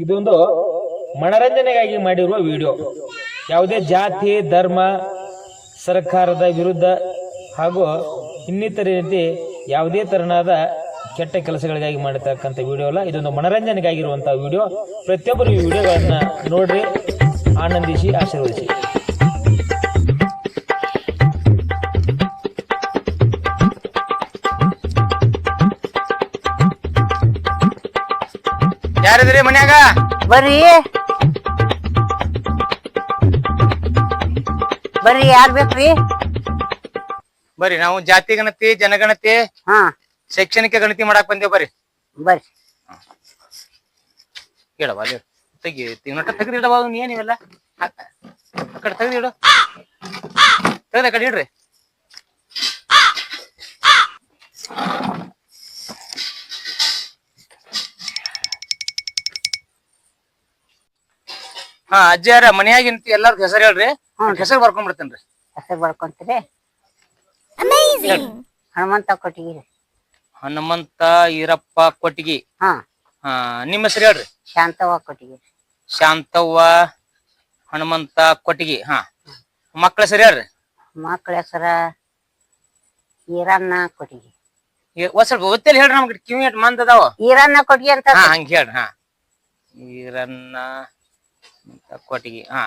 ಇದೊಂದು ಮನರಂಜನೆಗಾಗಿ ಮಾಡಿರುವ ವಿಡಿಯೋ. ಯಾವುದೇ ಜಾತಿ ಧರ್ಮ ಸರ್ಕಾರದ ವಿರುದ್ಧ ಹಾಗೂ ಇನ್ನಿತರ ರೀತಿ ಯಾವುದೇ ತರನಾದ ಕೆಟ್ಟ ಕೆಲಸಗಳಿಗಾಗಿ ಮಾಡತಕ್ಕಂಥ ವಿಡಿಯೋ ಅಲ್ಲ. ಇದೊಂದು ಮನರಂಜನೆಗಾಗಿರುವಂತಹ ವಿಡಿಯೋ. ಪ್ರತಿಯೊಬ್ಬರು ಈ ವಿಡಿಯೋಗಳನ್ನ ನೋಡ್ರಿ, ಆನಂದಿಸಿ, ಆಶೀರ್ವದಿಸಿ. ಯಾರಿದ್ರಿ ಮನ್ಯಾಗ? ಬರ್ರಿ ಬರ್ರಿ, ಯಾರ್ ಬೇಕ್ರಿ? ಬರ್ರಿ, ನಾವು ಜಾತಿ ಗಣತಿ, ಜನಗಣತಿ, ಹಾ ಶೈಕ್ಷಣಿಕ ಗಣತಿ ಮಾಡಾಕ್ ಬಂದೇವ್. ಬರ್ರಿ ಬರ್ರಿ. ಹೇಳವ ಅಲ್ಲಿ ತೆಗಿ, ನಟ ತೆಗೆದಿಡವ. ಏನಿವೆಲ್ಲ ಆ ಕಡೆ ತೆಗೆದಿಡು, ತೆಗ್ದ ಕಡೆ ಇಡ್ರಿ. ಹಾ ಅಜ್ಜಿಯಾರ ಮನ್ಯಾಗಿಂತ ಎಲ್ಲಾರ್ಗು ಹೆಸರು ಹೇಳ್ರಿ. ಹೆಸರು ಬರ್ಕೊಂಡ್ಬಿಡ್ತೇನ್ರಿ. ಹೆಸರು ಬರ್ಕೊಂತೀರಿ? ಹನುಮಂತ ಕೊಟ್ಟಿಗಿರಿ. ಹನುಮಂತ ಈರಪ್ಪ ಕೊಟ್ಟಿಗಿ. ಹಾ ಹಾ, ನಿಮ್ಮ ಹೆಸರು ಹೇಳ್ರಿ. ಶಾಂತವ್ವ ಕೊಟ್ಟಿಗಿರಿ. ಶಾಂತವ್ವ ಹನುಮಂತ ಕೊಟ್ಟಿಗಿ. ಹಾ, ಮಕ್ಕಳ ಹೆಸರು ಹೇಳ್ರಿ. ಮಕ್ಕಳ ಹೆಸರ ಈರಣ್ಣ ಕೊಟ್ಟಿಗಿ. ಸ್ವಲ್ಪ ಒತ್ತಲ್ಲಿ ಹೇಳ್ರಿ, ನಮ್ಗೆ ಕಿವಿ ಮಂದ್ ಅದಾವ. ಈರಣ್ಣ ಕೊಟ್ಟಿಗಿ ಅಂತ. ಹಾ ಹಂಗ ಹೇಳ್ರಿ. ಹಾ, ಈರಣ್ಣ ಕೊಟ್ಟಿಗಿ. ಹಾ,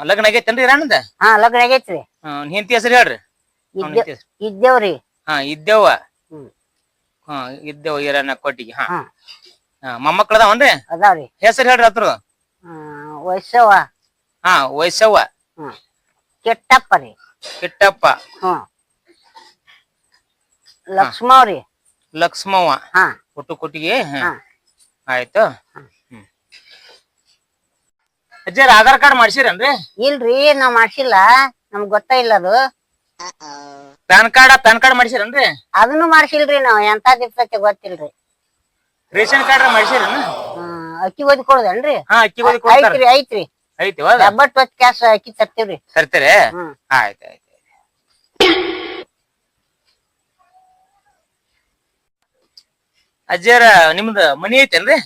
ಲಗ್ನ ಆಗೈತೇನ್ರಿ ಈರಣ್ಣದ? ಹಾ ಲಗ್ನ ಆಗೈತ್ರಿ. ಹೆಂಡತಿ ಹೆಸರು ಹೇಳ್ರಿ. ಇದ್ದೇವ್ರಿ. ಹಾ ಇದ್ದೇವ. ಹ್ಮ್. ಹಾ ಇದ್ದೇವ ಈರಣ್ಣ ಕೊಟ್ಟಿಗಿ. ಹಾ, ಹಾ ಮೊಮ್ಮಕ್ಳ ಅದಾವನ್ರಿ? ಅದಾವ್ರಿ. ಹೆಸರು ಹೇಳ್ರಿ ಹತ್ರ. ವಯಸ್ಸವ್ವ. ಹಾ ವಯಸ್ಸವ್ವ. ಹ್ಮ್. ಕೆಟ್ಟಪ್ಪ ರೀ. ಕಿಟ್ಟಪ್ಪ. ಹ್ಮ್. ಲಕ್ಷ್ಮವ್ರಿ. ಲಕ್ಷ್ಮವ್ವ. ಹಾ ಒಟ್ಟು ಕೊಟ್ಟಿಗಿ. ಹಾ ಆಯ್ತು. ಹ್ಮ್. ಅಜ್ಜಾರ ಆಧಾರ್ ಕಾರ್ಡ್ ಮಾಡ್ಸಿರೇನ್ರಿ? ಇಲ್ರಿ, ನಾವ್ ಮಾಡ್ಸಿಲ್ಲ, ನಮ್ಗ್ ಗೊತ್ತ ಇಲ್ಲ ಅದು. ಪ್ಯಾನ್ ಕಾರ್ಡ್ ಮಾಡ್ಸಿರೇನ್ರಿ? ಅದನ್ನು ಮಾಡ್ಸಿಲ್ರಿ ನಾವ್. ಎಂತ ದಿವ್ಸಕ್ಕೆ ಗೊತ್ತಿಲ್ರಿ. ರೇಷನ್ ಕಾರ್ಡ್ ಮಾಡ್ಸಿರೇನ? ಅಕ್ಕಿ ಓದಿ ಕೊಡುದೇನ್ರಿ? ಹಾ ಅಕ್ಕಿ ಓದಿ ಕೊಡ್ತಾರ. ಐತ್ರಿ ಐತ್ರಿ. ಐತಿ ಡಬ್ಬಟ್ ಹೊತ್ತು ಕ್ಯಾಶ್ ಅಕ್ಕಿ ತರ್ತೀವ್ರಿ. ತರ್ತೀರಿ? ಆಯ್ತು ಆಯ್ತು. ಅಜ್ಜಾರ ನಿಮ್ದ ಮನಿ ಐತೇನ್ರಿ?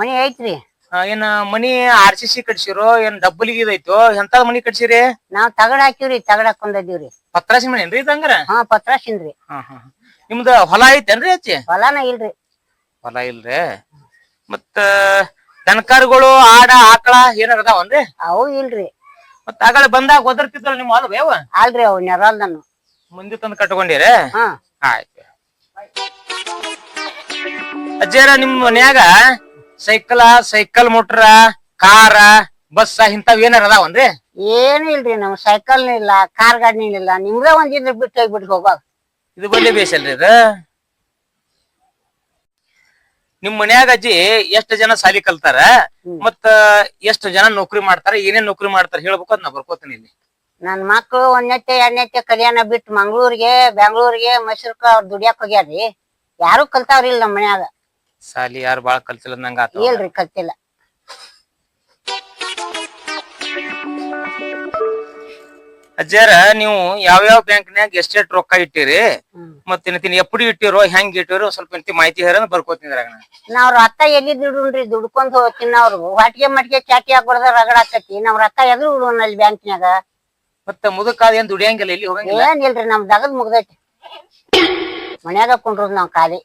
ಮನಿ ಐತ್ರಿ. ಏನ್ ಮನಿ RCC ಕಟ್ಸಿರೋ ಏನ್ ಡಬ್ಬಲಿಗೆ ಇದೈತೋ? ಎಂತ ಮನಿ ಕಟ್ಸಿರಿ? ನಾವ್ ತಗಡ ಹಾಕಿವ್ರಿ, ತಗಡ ಹಾಕೊಂಡೀವ್ರಿ. ಪತ್ರಾಸಿ ಮನಿ ಏನ್ರಿ ಇದಂಗಾರ? ಹಾ ಪತ್ರಾಸಿನ್ರಿ. ನಿಮ್ದ ಹೊಲ ಐತೇನ್ರಿ ಅಜ್ಜಿ? ಹೊಲಾನ ಇಲ್ರಿ. ಹೊಲ ಇಲ್ರಿ. ಮತ್ತ ದನಕರುಗಳು ಆಡ ಆಕಳ ಏನಾರ ಅದಾವನ್ರಿ? ಅವು ಇಲ್ರಿ. ಮತ್ತ ಆಗಳ ಬಂದಾಗ ಒದರ್ತಿದ್ರಲ್ಲ ನಿಮ್ಮ ಹೊಲ ಬೇವ? ಅಲ್ರಿ, ಅವು ನೆರಲ್ದನು. ಮುಂದೆ ತಂದು ಕಟ್ಕೊಂಡಿರಿ? ಹಾ ಆಯ್ತು. ಅಜ್ಜಾರ ನಿಮ್ ಮನ್ಯಾಗ ಸೈಕಲ್ ಮೋಟ್ರ ಕಾರ ಬಸ್ ಇಂತಾವ್ ಏನಾರ ಅದಾವನ್ರಿ? ಏನು ಇಲ್ರಿ. ನಮ್ ಸೈಕಲ್ ಇಲ್ಲ, ಕಾರ್ ಗಾಡಿ ಇಲ್ಲ. ನಿಮ್ದ ಒಂದಿದ್ರ ಬಿಟ್ಟು ಹೋಗ್ಬಿಟ್ಟು ಹೋಗಾಗ. ಇದು ಬಲ್ಲೆ ಬೇಸಲ್ರಿ ಇದು. ನಿಮ್ ಮನ್ಯಾಗ ಅಜ್ಜಿ ಎಷ್ಟ್ ಜನ ಸಾಲಿ ಕಲ್ತಾರ, ಮತ್ತ ಎಷ್ಟ್ ಜನ ನೌಕರಿ ಮಾಡ್ತಾರ, ಏನೇನ್ ನೌಕರಿ ಮಾಡ್ತಾರ ಹೇಳ್ಬೇಕು ಅದ್ ನಾ ಬರ್ಕೋತೀನಿ ಇಲ್ಲಿ. ನನ್ ಮಕ್ಳು 1ನೇ 2ನೇ ಕಲಿಯಾನ ಬಿಟ್ಟು ಮಂಗ್ಳೂರ್ಗೆ, ಬೆಂಗ್ಳೂರ್ಗೆ, ಮೈಸೂರ್ಕ ಅವ್ರ ದುಡಿಯಾಕ ಹೋಗ್ಯಾರ್ರಿ. ಯಾರು ಕಲ್ತಾವ್ರಿಲ್ಲ ನಮ್ ಮನ್ಯಾಗ. ಸಾಲಿ ಯಾರು ಬಾಳ ಕಲ್ತಿಲ್ಲ ನಂಗ ಆತ. ಇಲ್ರಿ, ಕಲ್ತಿಲ್ಲ. ಅಜ್ಜಾರ ನೀವು ಯಾವ್ಯಾವ ಬ್ಯಾಂಕ್ನ್ಯಾಗ ಎಷ್ಟೆಷ್ಟ್ ರೊಕ್ಕ ಇಟ್ಟಿರಿ, ಮತ್ತ ಎಪ್ಪಡಿ ಇಟ್ಟಿರೋ, ಹೆಂಗ್ ಇಟ್ಟಿರೋ ಸ್ವಲ್ಪ ಮಾಹಿತಿ ಹೇಳ ಬರ್ಕೋತೀನಿ. ನಾವ್ ರೊಕ್ಕ ಎಲ್ಲಿ ದುಡುನ್ರಿ? ದುಡ್ಕೊಂಡ್ ಹೋಗ್ತೀನಿ. ಅವ್ರು ವಾಟಿಗೆ ಮಟ್ಟಿಗೆ ಚಾಟಿ ಹಾಕೊಡ್ದ ರಗಡ ಆಕತಿ. ನಾವ್ ರೊಕ್ಕ ಎದ್ರು ಉಡುವನ್ ಅಲ್ಲಿ ಬ್ಯಾಂಕ್ನ್ಯಾಗ. ಮತ್ತ ಮುದಕಾದ ಏನ್ ದುಡಿಯಂಗಿಲ್ಲ, ಎಲ್ಲಿ ಹೋಗಂಗಿಲ್ಲ? ಏನಿಲ್ರಿ, ನಮ್ ದಗದ್ ಮುಗ್ದೈತಿ. ಮನ್ಯಾಗ ಕುಂಡ್ರದ್ ನಾವ್ ಖಾಲಿ.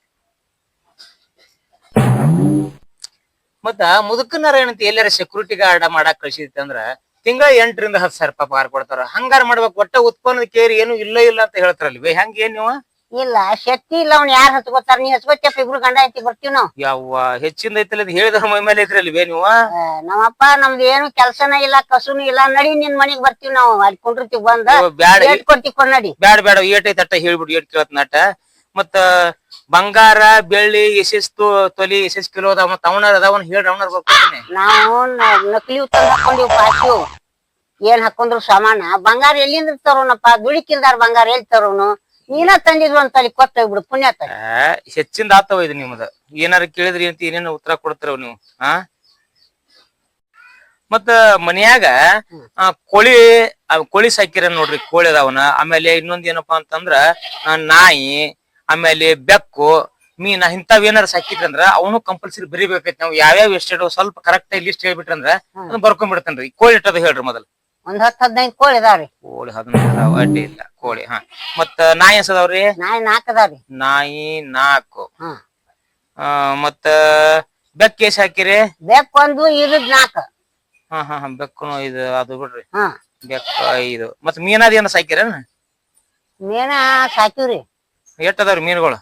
ಮತ್ತ ಮುದುಕನಾರ ಏನಂತ ಎಲ್ಲಾರ ಸೆಕ್ಯೂರಿಟಿ ಗಾರ್ಡ್ ಮಾಡಾಕ್ ಕಳ್ಸಿದ್ರಿ ಅಂದ್ರ ತಿಂಗಳ 8 ರಿಂದ 10 ಸಾವಿರ ಪಗಾರ ಕೊಡ್ತಾರ. ಹಂಗಾರ ಮಾಡ್ಬೇಕು. ಒಟ್ಟ ಉತ್ಪನ್ನದ ಕೇರಿ ಏನು ಇಲ್ಲ ಅಂತ ಹೇಳ್ತಾರಲ್ವೇ, ಹೆಂಗ ಏನ್ ನೀವು? ಇಲ್ಲ, ಶಕ್ತಿ ಇಲ್ಲ. ಅವ್ನ ಯಾರು ಹಚ್ಕೋತಾರ? ನೀ ಹಚ್ಕೋತಪ್ಪ, ಇಬ್ರು ಗಂಡ ಐತಿ ಬರ್ತೀವಿ ನಾವ್. ಯಾವ ಹೆಚ್ಚಿಂದ ಐತಿಲ್ಲ ಹೇಳಿದ್ರ ಮೈ ಮೇಲೆ ಐತ್ರಲ್ವೇ ನೀವು? ನಮ್ಮಪ್ಪ ನಮ್ದು ಏನು ಕೆಲ್ಸನ ಇಲ್ಲ, ಕಸುನು ಇಲ್ಲ. ನಡಿ ನಿನ್ ಮನಿಗ್ ಬರ್ತೀವಿ ನಾವು. ಅಲ್ಲಿ ಕುಂಡಿರ್ತೀವಿ. ಬಂದ ಕೊಡ್ತೀವಿ, ಕೊಡಿ. ಬ್ಯಾಡ ಏಟೈತಿ ಅಟ್ಟ ಹೇಳ್ಬಿಡು, ಏಟ್ ಕೇಳತ್ ನಟ. ಮತ್ತ ಬಂಗಾರ ಬೆಳ್ಳಿ ಎಷ್ಟೆಷ್ಟು ತೊಲಿ ಎಷ್ಟೆಷ್ಟು ಕಿಲೋ ಅದಾವ, ಮತ್ತ ಅವನ ಅದಾವನ್ ಹೇಳ್ರಿ. ಅವನ ಬರ್ತೀನಿ. ನಾವು ನಕಲಿ ತಂದ್ ಹಾಕೊಂಡಿವ್, ಪಾಸಿವ್ ಏನ್ ಹಾಕೊಂಡ್ರು ಸಾಮಾನ. ಬಂಗಾರ ಎಲ್ಲಿಂದ ತರೋನಪ್ಪ? ದುಡಿಕಿಲ್ದಾರ ಬಂಗಾರ ಎಲ್ಲಿ ತರೋನು? ನೀನ ತಂದಿದ್ರು ಅಂತ ಅಲ್ಲಿ ಕೊಟ್ಟೋಗ್ಬಿಡು, ಪುಣ್ಯ. ಹೆಚ್ಚಿಂದ ಆತವ ಇದು ನಿಮ್ದ. ಏನಾರ ಕೇಳಿದ್ರಿ ಅಂತ ಏನೇನ ಉತ್ತರ ಕೊಡ್ತಾರ ನೀವು. ಮತ್ತ ಮನ್ಯಾಗ ಕೋಳಿ ಸಾಕಿರ ನೋಡ್ರಿ, ಕೋಳಿ ಅದಾವನ. ಆಮೇಲೆ ಇನ್ನೊಂದ್ ಏನಪ್ಪಾ ಅಂತಂದ್ರ ನಾಯಿ, ಆಮೇಲೆ ಬೆಕ್ಕು, ಮೀನ ಇಂತಾವ್ ಏನಾರ ಸಾಕಿದ್ರಂದ್ರ ಅವನು ಕಂಪಲ್ಸರಿ ಬರಿಬೇಕೈತಿ. ನಾವು ಯಾವ್ಯಾವ ಎಷ್ಟೇಟೋ ಸ್ವಲ್ಪ ಕರೆಕ್ಟ್ ಆಗಿ ಲಿಸ್ಟ್ ಹೇಳ್ಬಿಟ್ರಂದ್ರ ಅದನ್ನ ಬರ್ಕೊಂಡ್ಬಿಡ್ತೇನ್ರಿ. ಕೋಳಿ ಇಟ್ಟದ ಹೇಳ್ರಿ ಮೊದಲು. ಒಂದ್ 10-15 ಕೋಳಿ ಇದಾವ್ರಿ. ಕೋಳಿ 15 ಅದಾವ, ಅಡ್ಡಿ ಇಲ್ಲ. ಕೋಳಿ ಮತ್ತ ನಾಯಿ ಎಸದಾವ್ರಿ? ನಾಯಿ 4 ಅದಾವ್ರಿ. ನಾಯಿ 4. ಮತ್ತ ಬೆಕ್ಕ ಎಷ್ಟ್ ಹಾಕಿರಿ? ಬೆಕ್ಕ ಒಂದು, ಇರುದ್ 4. ಬೆಕ್ಕನು ಇದು ಅದು ಬಿಡ್ರಿ. ಬೆಕ್ಕ 5. ಮತ್ತ ಮೀನಾದ ಏನ ಸಾಕಿರೇನ? ಮೀನ ಸಾಕಿವ್ರಿ. ಎಷ್ಟ್ ಅದಾವ್ರಿ ಮೀನುಗಳು?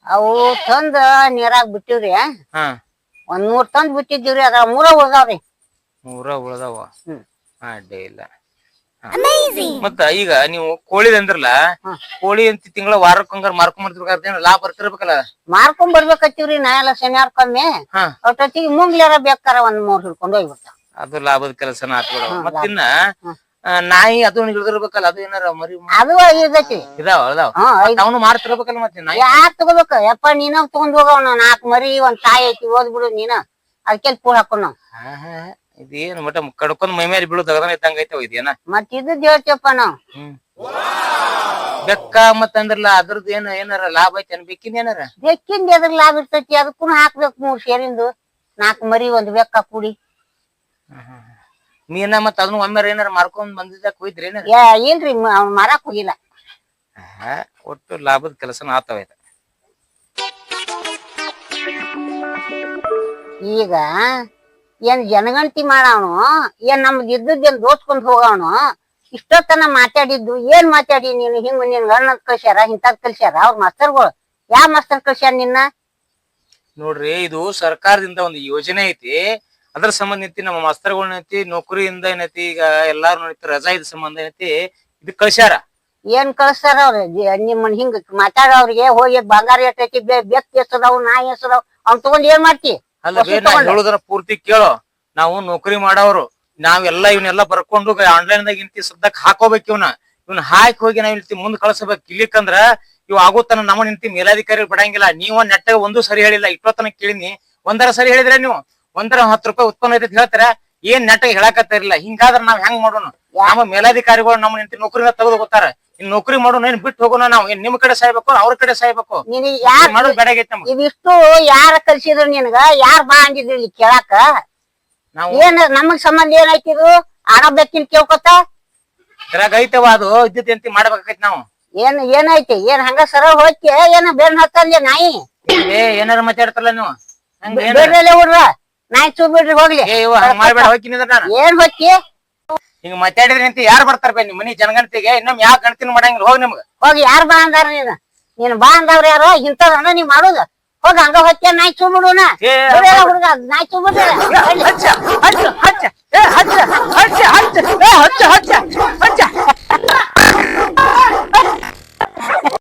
ಅವು ತಂದ ನೀರಾಗ ಬಿಟ್ಟಿವ್ರಿ. ಒಂದ್ 3 ತಂದ್ ಬಿಟ್ಟಿದ್ದೀವ್ರಿ. ಅದ್ರ 3 ಉಳ್ದಾವ್ರಿ. 3 ಉಳ್ದಾವ, ಅಡ್ಡಿ ಇಲ್ಲ. ಮತ್ತ ಈಗ ನೀವು ಕೋಳಿದ ಅಂದ್ರಲ್ಲ, ಕೋಳಿ ಅಂತ ತಿಂಗಳ ವಾರಕ್ಕೊಂಗಾರ ಮಾರ್ಕೊಂಡ್ ಬರ್ತಿರ್ಬೇಕಾದ್ರೆ ಲಾಭ ಬರ್ತಿರ್ಬೇಕಲ್ಲ? ಮಾರ್ಕೊಂಡ್ ಬರ್ಬೇಕತ್ತೀವ್ರಿ. ನಾ ಎಲ್ಲ ಶನಿವಾರಕ್ಕೊಮ್ಮೆ ಒಟ್ಟೊತ್ತಿಗೆ ಮುಂಗ್ಲಾರ ಬೇಕಾರೆ ಒಂದ್ 3 ಹಿಡ್ಕೊಂಡು ಹೋಗ್ಬಿಡ್ತಾವ. ಅದು ಲಾಭದ ಕೆಲಸನ ಆತ್ಬಿಡ. ಮತ್ತಿನ್ನ ನಾಯಿ ಅದು ಹಿಡಿದಿರ್ಬೇಕಲ್ಲ, ಅದು ಏನಾರ ಮರಿ ಅದು ಇರ್ತೈತಿ. ಇದಾವ ಅವನು ಮಾರ್ತಿರ್ಬೇಕಲ್ಲ. ಮತ್ತೆ ನಾಯಿ ಯಾರ್ ತಗೋಬೇಕು? ಯಪ್ಪ ನೀನ ತಗೊಂಡ್ ಹೋಗವ್. 4 ಮರಿ, ಒಂದ್ ತಾಯಿ ಐತಿ, ಓದ್ಬಿಡು ನೀನ. ಅದಕ್ಕೆ ಪೂರ್ ಹಾಕೊಂಡ್ ನಾವ್. ಇದೇನು ಮಟ ಕಡ್ಕೊಂಡ್ ಮೈ ಮೇಲೆ ಬೀಳು ತಗದ ಇದ್ದಂಗ ಐತೆ ಇದೇನ? ಮತ್ ಇದ್ ಹೇಳ್ತೇವಪ್ಪ ನಾವ್. ಬೆಕ್ಕ ಮತ್ತ ಅಂದ್ರಲ್ಲ, ಅದ್ರದ್ದು ಏನಾರ ಲಾಭ ಐತಿ ಅನ್ಬೇಕಿನ್? ಏನಾರ ಬೆಕ್ಕಿಂದ ಎದ್ರ ಲಾಭ ಇರ್ತೈತಿ? ಅದಕ್ಕೂ ಹಾಕ್ಬೇಕು 3 ಸೇರಿಂದು. 4 ಮರಿ, 1 ಬೆಕ್ಕ ಕೂಡಿ. ಮೀನ ಮತ್ತ ಅದನ್ನ ಒಮ್ಮೆ ಏನಾರ ಮಾರ್ಕೊಂಡ್ ಬಂದಿದ್ದ ಹೋಯ್ತ್ರಿ? ಇಲ್ರಿ, ಮಾರಾಕ್ ಹೋಗಿಲ್ಲ. ಒಟ್ಟು ಲಾಭದ ಕೆಲಸನ ಆತವ. ಈಗ ಏನ್ ಜನಗಣತಿ ಮಾಡವನು, ಏನ್ ನಮ್ದು ಇದ್ದದ್ದೇನ್ ದೋಚ್ಕೊಂಡ್ ಹೋಗವನು? ಇಷ್ಟೊತ್ತನ ಮಾತಾಡಿದ್ದು ಏನ್ ಮಾತಾಡಿ ನೀನು? ಹಿಂಗ ನಿನ್ ಗಣ್ಣ ಕಳ್ಸ್ಯಾರ, ಇಂಥದ್ ಕಳ್ಸ್ಯಾರ ಅವ್ರ ಮಾಸ್ತರ್ಗಳು. ಯಾವ ಮಾಸ್ತರ್ ಕಳ್ಸ್ಯಾರ ನಿನ್ನ? ನೋಡ್ರಿ, ಇದು ಸರ್ಕಾರದಿಂದ ಒಂದು ಯೋಜನೆ ಐತಿ. ಅದ್ರ ಸಂಬಂಧ ಐತಿ ನಮ್ಮ ಮಾಸ್ತರ್ಗಳನ್ನ ಐತಿ, ನೌಕರಿಯಿಂದ ಏನೈತಿ, ಈಗ ಎಲ್ಲಾರು ರಜಾ ಇದ್ ಸಂಬಂಧ ಐತಿ ಇದು ಕಳ್ಸ್ಯಾರ. ಏನ್ ಕಳ್ಸ್ತಾರ ಅವ್ರ? ನಿಮ್ಮನ್ ಹಿಂಗ ಮಾತಾಡೋವ್ರಿಗೆ ಹೋಗಿ ಬಂಗಾರ ಎಷ್ಟೈತಿ, ಬೆಕ್ ಎಷ್ಟದಾವ್, ನಾಯಿ ಎಷ್ಟದಾವ್, ಅವ್ನ್ ತಗೊಂಡ್ ಏನ್ ಮಾಡ್ತಿ? ಅಲ್ಲ ಹೇಳುದನ್ನ ಪೂರ್ತಿ ಕೇಳೋ. ನಾವು ನೌಕರಿ ಮಾಡವ್ರು, ನಾವೆಲ್ಲಾ ಇವನ್ನೆಲ್ಲಾ ಬರ್ಕೊಂಡು ಆನ್ಲೈನ್ ದಾಗ ಇಂತಿ ಸದ್ಯಕ್ ಹಾಕೋಬೇಕು. ಇವ್ನ ಹಾಕಿ ಹೋಗಿ ನಾವ್ ಇಂತಿ ಮುಂದ್ ಕಳ್ಸಬೇಕು. ಇಲ್ಲಿಕಂದ್ರ ಇವ್ ಆಗೋತನ ನಮ್ಮ ನಿಂತಿ ಮೇಲಾಧಿಕಾರಿ ಬಿಡಂಗಿಲ್ಲ. ನೀವ್ ನೆಟ್ಟಾಗ ಒಂದು ಸರಿ ಹೇಳಿಲ್ಲ. ಇಷ್ಟೊತ್ತನ ಕೇಳಿನಿ, ಒಂದರ ಸರಿ ಹೇಳಿದ್ರೆ ನೀವು 10 ರೂಪಾಯಿ ಉತ್ಪನ್ನ ಐತಿ ಹೇಳ್ತಾರ. ಏನ್ ನೆಟ್ಟಾಗ ಹೇಳಕತ್ತಿರ್ಲಿಲ್ಲ. ಹಿಂಗಾದ್ರ ನಾವ್ ಹೆಂಗ್ ಮಾಡೋಣ? ನಮ್ಮ ಮೇಲಾಧಿಕಾರಿಗಳು ನಮ್ಮ ನಿಂತಿ ನೌಕರಿನ ತೆಗೆದು ಹೋಗ್ತಾರ. ಇನ್ ನೌಕರಿ ಮಾಡೋಣ, ಏನ್ ಬಿಟ್ಟು ಹೋಗೋಣ? ನಾವು ಏನ್ ನಿಮ್ ಕಡೆ ಸಾಯ್ಬೇಕು, ಅವ್ರ ಕಡೆ ಸಾಯ್ಬೇಕು? ಮಾಡೋದು ಬೇಡಾಗೈತಿ ನಮ್ಗೆ. ಇದಿಷ್ಟು ಯಾರ ಕಲ್ಸಿದ್ರು ನಿನ್ಗ? ಯಾರ್ ಬಾ ಅಂದಿದ್ರು ಇಲ್ಲಿ ಕೇಳಾಕ? ಏನ್ ನಮಗ್ ಸಂಬಂಧ ಏನೈತಿದು? ಆಡಬೇಕಿನ್ ಕೇಳ್ಕೊತ ಇದ್ರಾಗ ಐತವ. ಅದು ಇದ್ದಂತಿ ಮಾಡ್ಬೇಕಾಗೈತಿ ನಾವು. ಏನೈತಿ? ಏನ್ ಹಂಗ ಸರ ಹೋಗಿ ಏನ ಬೆನ್ ಹತ್ತಂದೆ ನಾಯಿ? ಏನಾರ ಮಾತಾಡ್ತಲ್ಲ ನೀವು? ಹುಡ್ರ ನಾಯಿ ಚೂ ಬಿಡ್ರಿ ಹೋಗ್ಲಿ. ಮಾಡ್ಬೇಡ, ಹೋಗ್ತೀನಿ ನಾನು. ಏನ್ ಹೋಗಿ ಹಿಂಗ ಮಾತಾಡಿದ್ರಿ ಅಂತ ಯಾರು ಬರ್ತಾರ ನಿಮ್ ಮನಿ ಜನಗಣತಿಗೆ? ಇನ್ನೊಮ್ ಯಾವ ಗಣತಿನ ಮಾಡಂಗಿಲ್ಲ. ಹೋಗಿ ನಿಮ್ಗ ಹೋಗಿ. ಯಾರು ಬಾ ಅಂದಾರ? ನೀನ್ ಬಾ ಅಂದವ್ರ ಯಾರು? ಇಂಥದನ್ನ ನೀವ್ ಮಾಡುದ? ಹೋಗ ಹಂಗ ಹೊತ್ತೆ ನಾಯಿ ಚೂ ಬಿಡುನ. ಹುಡುಗ ನಾಯಿ ಚೂ ಬಿಡ್ರಿ.